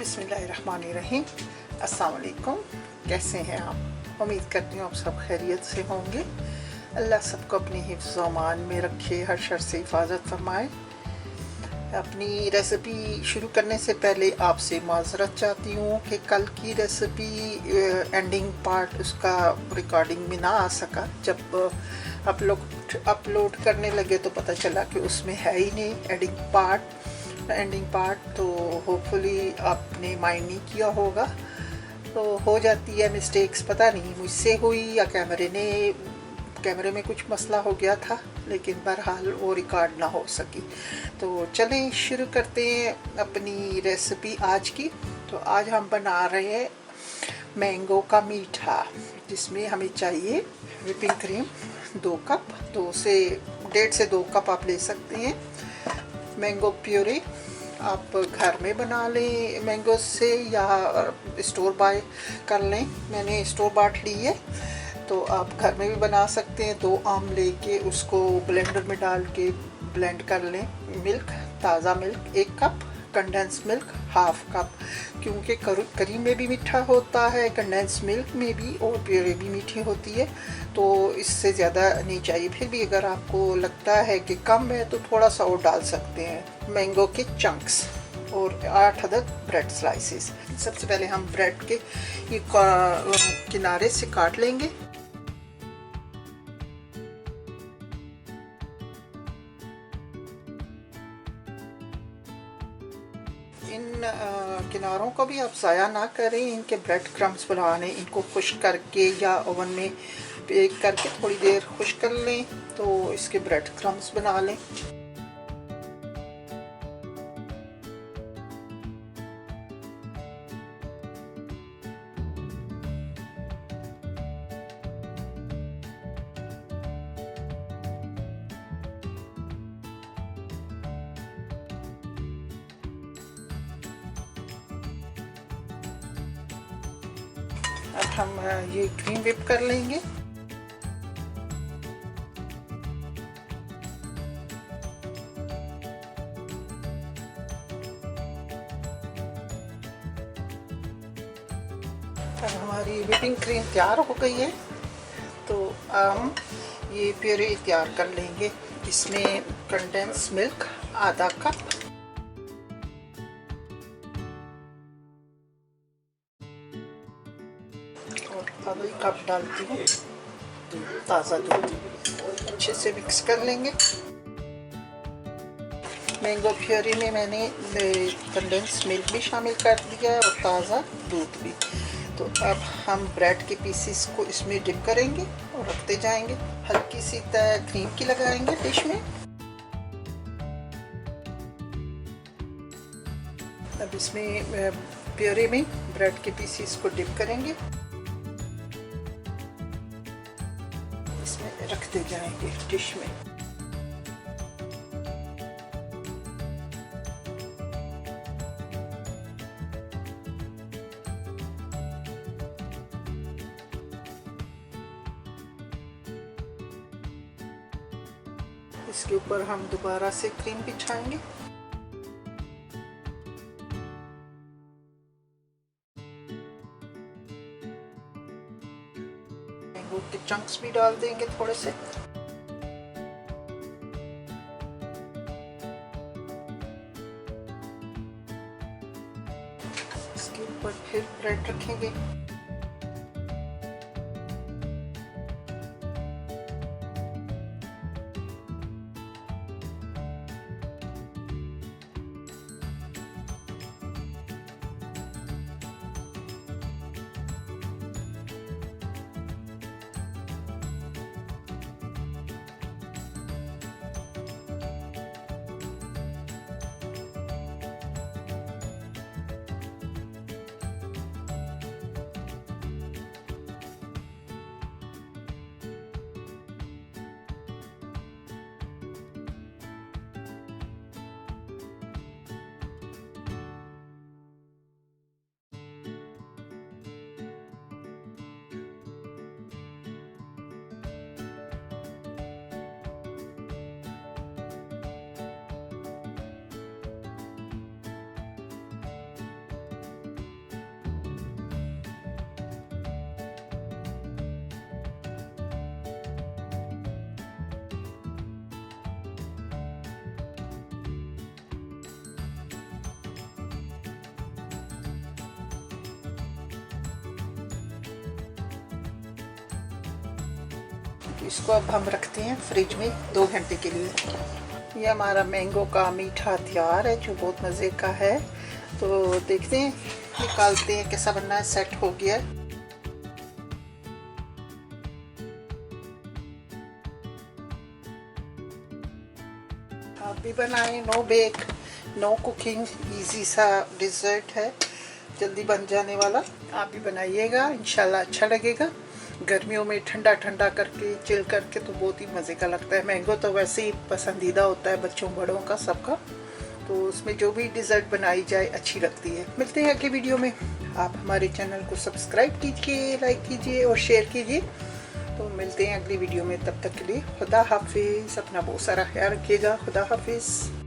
बिस्मिल्लाहिर्रहमानिर्रहीम। अस्सलाम वालेकुम। कैसे हैं आप? उम्मीद करती हूँ आप सब खैरियत से होंगे। अल्लाह सबको अपनी हिफ्ज़ व अमान में रखे, हर शर से हिफाजत फरमाए। अपनी रेसिपी शुरू करने से पहले आपसे माज़रत चाहती हूँ कि कल की रेसिपी एंडिंग पार्ट उसका रिकॉर्डिंग में ना आ सका। जब अपलोड करने लगे तो पता चला कि उसमें है ही नहीं एंडिंग पार्ट। तो होपफुली आपने माइंड नहीं किया होगा। तो हो जाती है मिस्टेक्स, पता नहीं मुझसे हुई या कैमरे में कुछ मसला हो गया था, लेकिन बहरहाल वो रिकॉर्ड ना हो सकी। तो चलें शुरू करते हैं अपनी रेसिपी आज की। तो आज हम बना रहे हैं मैंगो का मीठा, जिसमें हमें चाहिए व्हिपिंग क्रीम 2 कप, 1.5 से 2 कप आप ले सकते हैं। मैंगो प्यूरी आप घर में बना लें मैंगो से, या स्टोर बाय कर लें। मैंने स्टोर बाट ली है, तो आप घर में भी बना सकते हैं। 2 आम लेके उसको ब्लेंडर में डाल के ब्लेंड कर लें। मिल्क, ताज़ा milk 1 cup, condense milk half cup, क्योंकि करी में भी मीठा होता है, कंडेंस मिल्क में भी, और प्यूरी भी मीठी होती है, तो इससे ज़्यादा नहीं चाहिए। फिर भी अगर आपको लगता है कि कम है तो थोड़ा सा और डाल सकते हैं। मैंगो के चंक्स और 8 अदद ब्रेड स्लाइसेस। सबसे पहले हम ब्रेड के ये किनारे से काट लेंगे। इन किनारों को भी आप ज़ाया ना करें। इनके ब्रेड क्रम्स बनाने, इनको खुश्क करके या ओवन में बेक करके थोड़ी देर खुश्क कर लें, तो इसके ब्रेड क्रम्स बना लें। अब हम ये क्रीम व्हिप कर लेंगे। अब हमारी व्हिपिंग क्रीम तैयार हो गई है, तो हम ये प्यूरी तैयार कर लेंगे। इसमें कंडेंस मिल्क आधा कप, और आधा कप डालती हूँ ताज़ा दूध। अच्छे से मिक्स कर लेंगे। मैंगो प्यूरी में मैंने कंडेंस मिल्क भी शामिल कर दिया है और ताज़ा दूध भी। तो अब हम ब्रेड के पीसेस को इसमें डिप करेंगे और रखते जाएंगे। हल्की सी तह क्रीम की लगाएंगे डिश में। अब इसमें प्यूरी में ब्रेड के पीसेस को डिप करेंगे, इसमें रखते जाएंगे डिश में। इसके ऊपर हम दोबारा से क्रीम बिछाएंगे। मैंगो के चंक्स भी डाल देंगे थोड़े से। इसके ऊपर फिर ब्रेड रखेंगे। तो इसको अब हम रखते हैं फ्रिज में 2 घंटे के लिए। ये हमारा मैंगो का मीठा तैयार है जो बहुत मज़े का है। तो देखते हैं, निकालते हैं कैसा बनना है। सेट हो गया है। आप भी बनाएं, no bake no cooking, easy सा डिज़र्ट है, जल्दी बन जाने वाला। आप भी बनाइएगा, इंशाल्लाह अच्छा लगेगा। गर्मियों में ठंडा ठंडा करके चिल करके तो बहुत ही मज़े का लगता है। मैंगो तो वैसे ही पसंदीदा होता है बच्चों बड़ों का सबका, तो उसमें जो भी डिज़र्ट बनाई जाए अच्छी लगती है। मिलते हैं अगली वीडियो में। आप हमारे चैनल को सब्सक्राइब कीजिए, लाइक कीजिए और शेयर कीजिए। तो मिलते हैं अगली वीडियो में, तब तक के लिए खुदा हाफिज़। अपना बहुत सारा ख्याल रखिएगा। खुदा हाफिज़।